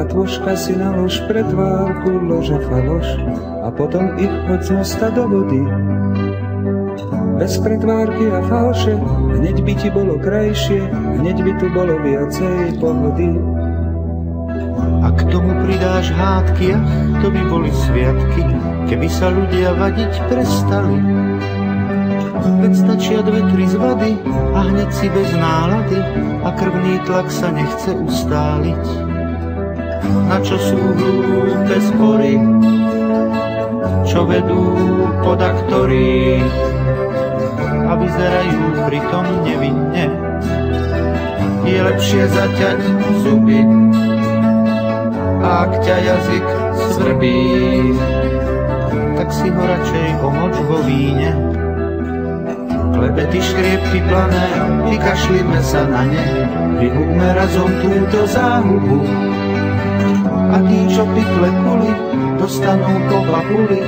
batôžka si nalož pretvárku, lož a faloš, a potom ich hoď z mosta do vody. Bez pretvárky a falše, hneď by ti bolo krajšie, hneď by tu bolo viacej pohody. A k tomu pridáš hádky, ach, to by boli sviatky, keby sa ľudia vadiť prestali. Veď stačia 2-3 zvady a hneď si bez nálady a krvný tlak sa nechce ustáliť. Na čo sú hlúpe spory, čo vedú podaktory a vyzerajú pritom nevinne. Je lepšie zaťať zuby, ak ťa jazyk svrbí, tak si ho radšej omoč vo víne. Klebety, škriepky plané, vykašlíme sa na ne, vyhubme razom túto záhubu. A tí, čo pikle kuli, dostanú po papuli,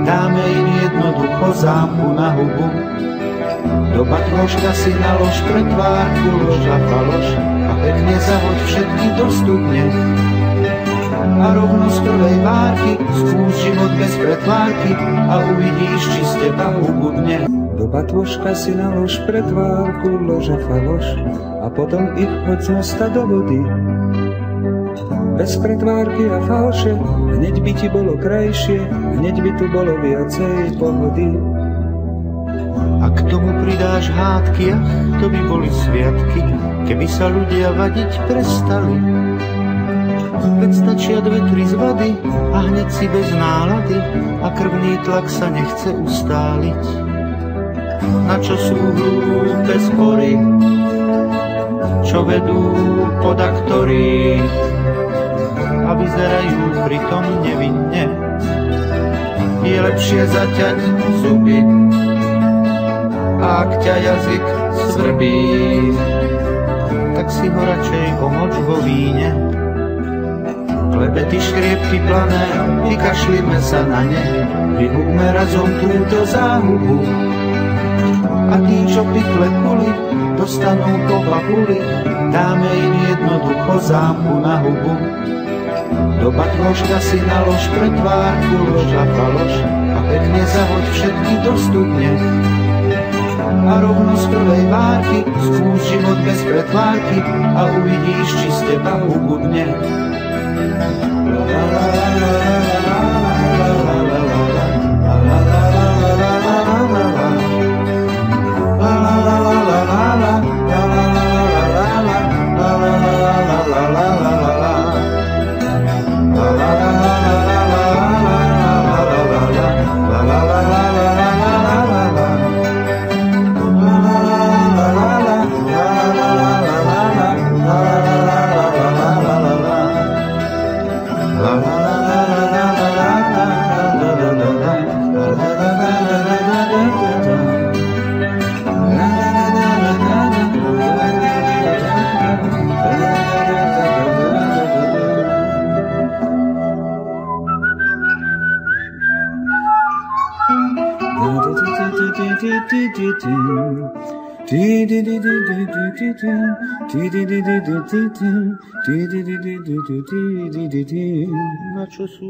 dáme im jednoducho zámku na hubu. Do batôžka si nalož pretvárku, lož a faloš, a pekne zahoď všetky dostupne. A rovno z prvej várky skús život bez pretvárky a uvidíš, či z teba ubudne. Do batôžka si nalož pretvárku, lož a faloš, a potom ich hoď z mosta do vody. Bez pretvárky a falše, hneď by ti bolo krajšie, hneď by tu bolo viacej pohody. A k tomu pridáš hádky, ach, to by boli sviatky, keby sa ľudia vadiť prestali. Veď stačia 2-3 zvady a hneď si bez nálady a krvný tlak sa nechce ustáliť. Na čo sú hlúpe spory, čo vedú podaktory a vyzerajú pritom nevinne. Je lepšie zaťať zuby, ak ťa jazyk svrbí, tak si ho radšej omoč vo víne. Klebety, škriepky plané, vykašlíme sa na ne, vyhubme razom túto záhubu. A tí, čo pikle kuli, dostanú po papuli, dáme im jednoducho zámku na hubu. Do batôžka si nalož pretvárku, lož a faloš, a pekne zahoď všetky dostupne. A rovno z prvej várky skús život bez pretvárky a uvidíš, či z teba ubudne. Na čo sú